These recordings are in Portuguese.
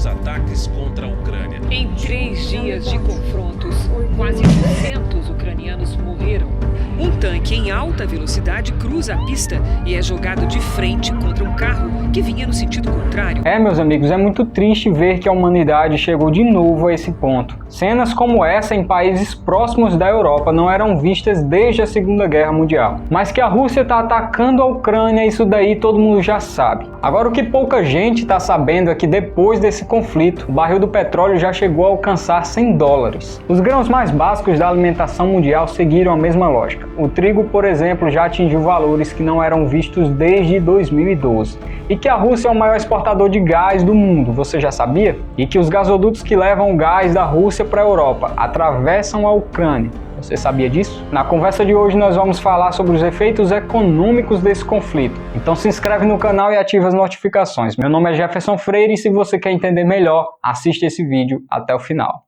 dos ataques contra a Ucrânia. Em 3 dias de confrontos, quase 200 ucranianos morreram. Um tanque em alta velocidade cruza a pista e é jogado de frente contra um carro que vinha no sentido contrário. Meus amigos, é muito triste ver que a humanidade chegou de novo a esse ponto. Cenas como essa em países próximos da Europa não eram vistas desde a Segunda Guerra Mundial. Mas que a Rússia está atacando a Ucrânia, isso daí todo mundo já sabe. Agora, o que pouca gente está sabendo é que depois desse conflito, o barril do petróleo já chegou a alcançar $100. Os grãos mais básicos da alimentação mundial seguiram a mesma lógica. O trigo, por exemplo, já atingiu valores que não eram vistos desde 2012. E que a Rússia é o maior exportador de gás do mundo, você já sabia? E que os gasodutos que levam o gás da Rússia para a Europa atravessam a Ucrânia. Você sabia disso? Na conversa de hoje nós vamos falar sobre os efeitos econômicos desse conflito. Então se inscreve no canal e ativa as notificações. Meu nome é Jefferson Freire e se você quer entender melhor, assiste esse vídeo até o final.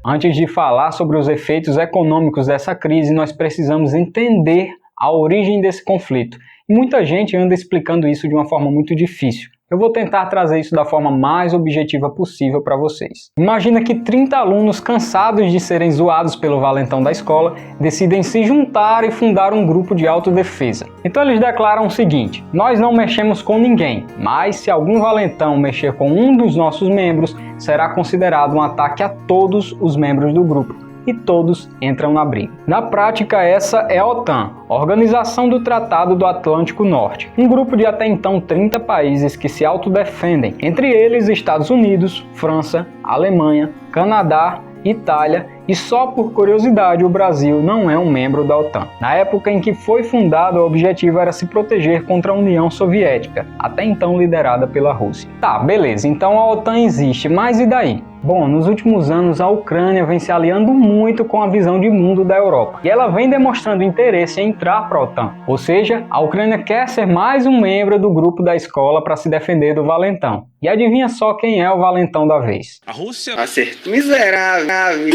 Antes de falar sobre os efeitos econômicos dessa crise, nós precisamos entender a origem desse conflito. E muita gente anda explicando isso de uma forma muito difícil. Eu vou tentar trazer isso da forma mais objetiva possível para vocês. Imagina que 30 alunos cansados de serem zoados pelo valentão da escola decidem se juntar e fundar um grupo de autodefesa. Então eles declaram o seguinte: nós não mexemos com ninguém, mas se algum valentão mexer com um dos nossos membros, será considerado um ataque a todos os membros do grupo. E todos entram na briga. Na prática, essa é a OTAN, Organização do Tratado do Atlântico Norte, um grupo de até então 30 países que se autodefendem, entre eles Estados Unidos, França, Alemanha, Canadá, Itália e só por curiosidade o Brasil não é um membro da OTAN. Na época em que foi fundado, o objetivo era se proteger contra a União Soviética, até então liderada pela Rússia. Tá, beleza, então a OTAN existe, mas e daí? Bom, nos últimos anos a Ucrânia vem se aliando muito com a visão de mundo da Europa e ela vem demonstrando interesse em entrar para a OTAN. Ou seja, a Ucrânia quer ser mais um membro do grupo da escola para se defender do valentão. E adivinha só quem é o valentão da vez? A Rússia Acerto miserável.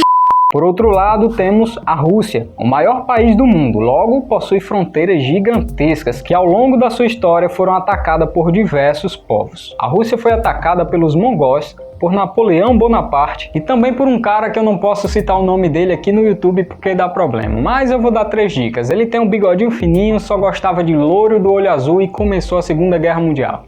Por outro lado, temos a Rússia, o maior país do mundo, logo possui fronteiras gigantescas que ao longo da sua história foram atacadas por diversos povos. A Rússia foi atacada pelos mongóis, por Napoleão Bonaparte e também por um cara que eu não posso citar o nome dele aqui no YouTube porque dá problema, mas eu vou dar 3 dicas. Ele tem um bigodinho fininho, só gostava de loiro do olho azul e começou a Segunda Guerra Mundial.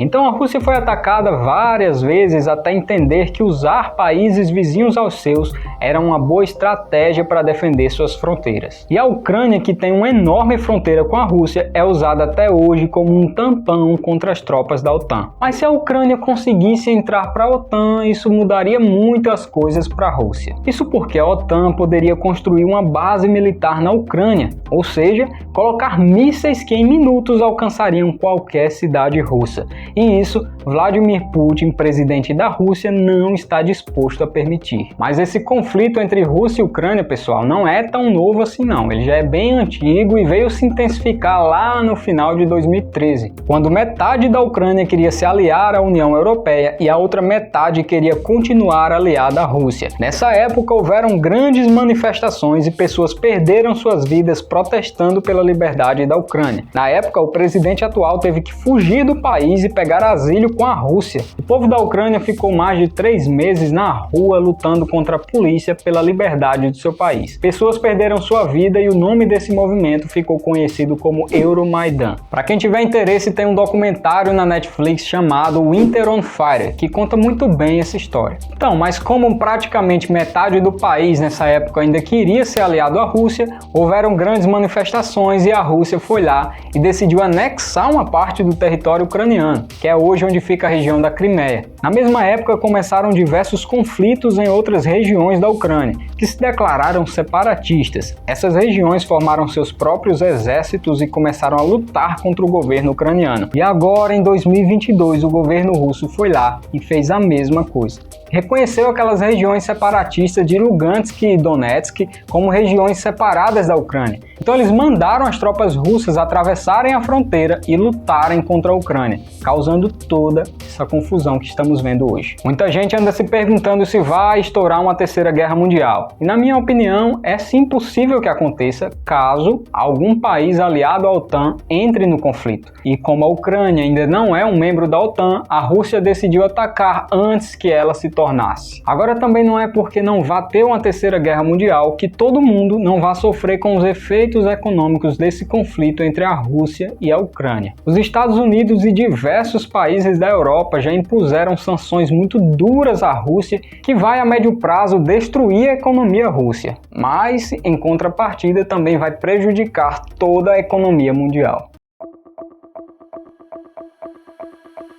Então a Rússia foi atacada várias vezes até entender que usar países vizinhos aos seus era uma boa estratégia para defender suas fronteiras. E a Ucrânia, que tem uma enorme fronteira com a Rússia, é usada até hoje como um tampão contra as tropas da OTAN. Mas se a Ucrânia conseguisse entrar para a OTAN, isso mudaria muito as coisas para a Rússia. Isso porque a OTAN poderia construir uma base militar na Ucrânia, ou seja, colocar mísseis que em minutos alcançariam qualquer cidade russa. E isso, Vladimir Putin, presidente da Rússia, não está disposto a permitir. Mas esse conflito entre Rússia e Ucrânia, pessoal, não é tão novo assim não. Ele já é bem antigo e veio se intensificar lá no final de 2013, quando metade da Ucrânia queria se aliar à União Europeia e a outra metade queria continuar aliada à Rússia. Nessa época houveram grandes manifestações e pessoas perderam suas vidas protestando pela liberdade da Ucrânia. Na época, o presidente atual teve que fugir do país e pegar asilo com a Rússia. O povo da Ucrânia ficou mais de 3 meses na rua lutando contra a polícia pela liberdade do seu país. Pessoas perderam sua vida e o nome desse movimento ficou conhecido como Euromaidan. Para quem tiver interesse, tem um documentário na Netflix chamado Winter on Fire, que conta muito bem essa história. Então, mas como praticamente metade do país nessa época ainda queria ser aliado à Rússia, houveram grandes manifestações e a Rússia foi lá e decidiu anexar uma parte do território ucraniano, que é hoje onde fica a região da Crimeia. Na mesma época começaram diversos conflitos em outras regiões da Ucrânia, que se declararam separatistas. Essas regiões formaram seus próprios exércitos e começaram a lutar contra o governo ucraniano. E agora, em 2022, o governo russo foi lá e fez a mesma coisa. reconheceu aquelas regiões separatistas de Lugansk e Donetsk como regiões separadas da Ucrânia. Então eles mandaram as tropas russas atravessarem a fronteira e lutarem contra a Ucrânia, causando toda essa confusão que estamos vendo hoje. Muita gente anda se perguntando se vai estourar uma terceira guerra mundial. E na minha opinião, é sim possível que aconteça caso algum país aliado à OTAN entre no conflito. E como a Ucrânia ainda não é um membro da OTAN, a Rússia decidiu atacar antes que ela se tornasse. Agora também não é porque não vai ter uma terceira guerra mundial que todo mundo não vai sofrer com os efeitos econômicos desse conflito entre a Rússia e a Ucrânia. Os Estados Unidos e diversos países da Europa já impuseram sanções muito duras à Rússia que vai a médio prazo destruir a economia russa, mas em contrapartida também vai prejudicar toda a economia mundial.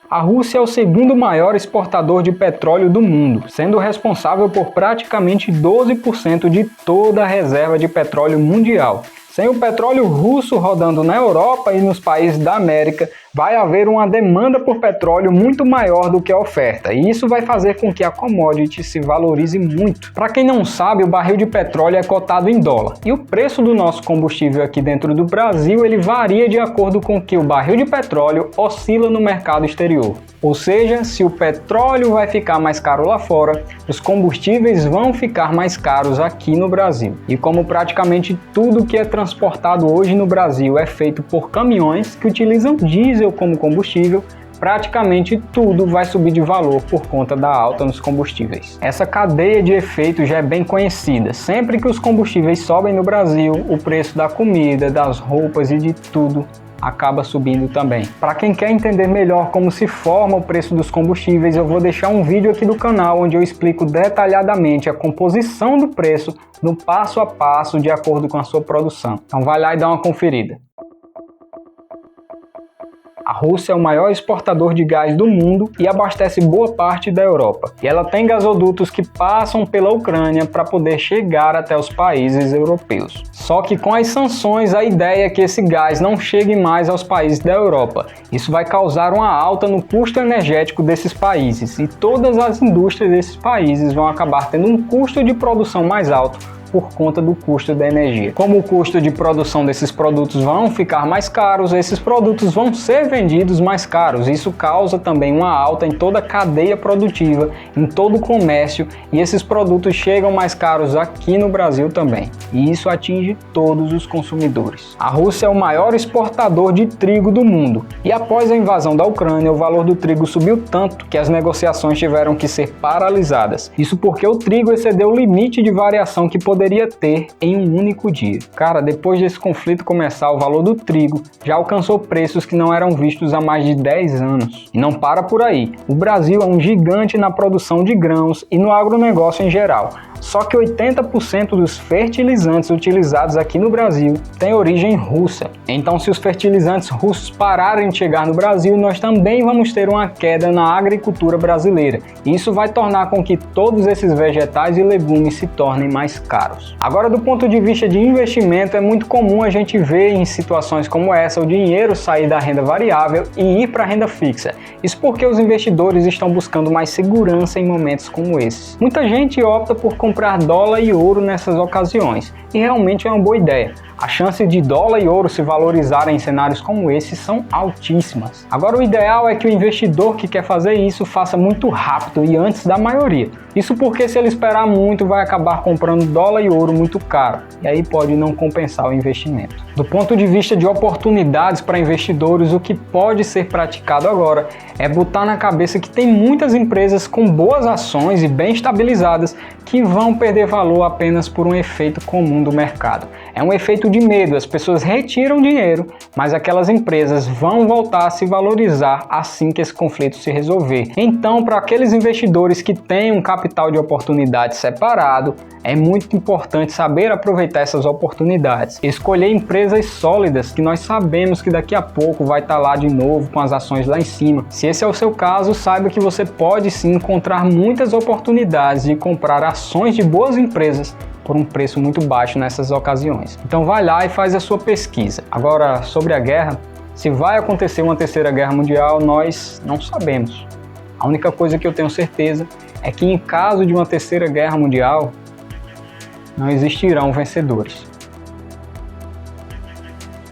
A Rússia é o segundo maior exportador de petróleo do mundo, sendo responsável por praticamente 12% de toda a reserva de petróleo mundial. Sem o petróleo russo rodando na Europa e nos países da América, vai haver uma demanda por petróleo muito maior do que a oferta, e isso vai fazer com que a commodity se valorize muito. Para quem não sabe, o barril de petróleo é cotado em dólar, e o preço do nosso combustível aqui dentro do Brasil ele varia de acordo com que o barril de petróleo oscila no mercado exterior. Ou seja, se o petróleo vai ficar mais caro lá fora, os combustíveis vão ficar mais caros aqui no Brasil. E como praticamente tudo que é transportado hoje no Brasil é feito por caminhões que utilizam diesel como combustível, praticamente tudo vai subir de valor por conta da alta nos combustíveis. Essa cadeia de efeitos já é bem conhecida. Sempre que os combustíveis sobem no Brasil, o preço da comida, das roupas e de tudo acaba subindo também. Para quem quer entender melhor como se forma o preço dos combustíveis, eu vou deixar um vídeo aqui do canal onde eu explico detalhadamente a composição do preço no passo a passo de acordo com a sua produção. Então vai lá e dá uma conferida. A Rússia é o maior exportador de gás do mundo e abastece boa parte da Europa. E ela tem gasodutos que passam pela Ucrânia para poder chegar até os países europeus. Só que com as sanções, a ideia é que esse gás não chegue mais aos países da Europa. Isso vai causar uma alta no custo energético desses países e todas as indústrias desses países vão acabar tendo um custo de produção mais alto por conta do custo da energia. Como o custo de produção desses produtos vão ficar mais caros, esses produtos vão ser vendidos mais caros. Isso causa também uma alta em toda a cadeia produtiva, em todo o comércio, e esses produtos chegam mais caros aqui no Brasil também. E isso atinge todos os consumidores. A Rússia é o maior exportador de trigo do mundo. E após a invasão da Ucrânia, o valor do trigo subiu tanto que as negociações tiveram que ser paralisadas. Isso porque o trigo excedeu o limite de variação que poderia ter em um único dia. Cara, depois desse conflito começar, o valor do trigo já alcançou preços que não eram vistos há mais de 10 anos. E não para por aí. O Brasil é um gigante na produção de grãos e no agronegócio em geral. Só que 80% dos fertilizantes utilizados aqui no Brasil têm origem russa. Então, se os fertilizantes russos pararem de chegar no Brasil, nós também vamos ter uma queda na agricultura brasileira. Isso vai tornar com que todos esses vegetais e legumes se tornem mais caros. Agora, do ponto de vista de investimento, é muito comum a gente ver em situações como essa o dinheiro sair da renda variável e ir para a renda fixa. Isso porque os investidores estão buscando mais segurança em momentos como esses. Muita gente opta por comprar dólar e ouro nessas ocasiões, e realmente é uma boa ideia. As chances de dólar e ouro se valorizarem em cenários como esse são altíssimas. Agora, o ideal é que o investidor que quer fazer isso faça muito rápido e antes da maioria. Isso porque se ele esperar muito, vai acabar comprando dólar e ouro muito caro, e aí pode não compensar o investimento. Do ponto de vista de oportunidades para investidores, o que pode ser praticado agora é botar na cabeça que tem muitas empresas com boas ações e bem estabilizadas que vão perder valor apenas por um efeito comum do mercado. É um efeito de medo, as pessoas retiram dinheiro, mas aquelas empresas vão voltar a se valorizar assim que esse conflito se resolver. Então, para aqueles investidores que têm um capital de oportunidade separado, é muito importante saber aproveitar essas oportunidades. Escolher empresas sólidas que nós sabemos que daqui a pouco vai estar lá de novo com as ações lá em cima. Se esse é o seu caso, saiba que você pode sim encontrar muitas oportunidades de comprar ações de boas empresas por um preço muito baixo nessas ocasiões. Então vai lá e faz a sua pesquisa. Agora, sobre a guerra, se vai acontecer uma terceira guerra mundial, nós não sabemos. A única coisa que eu tenho certeza é que em caso de uma terceira guerra mundial, não existirão vencedores.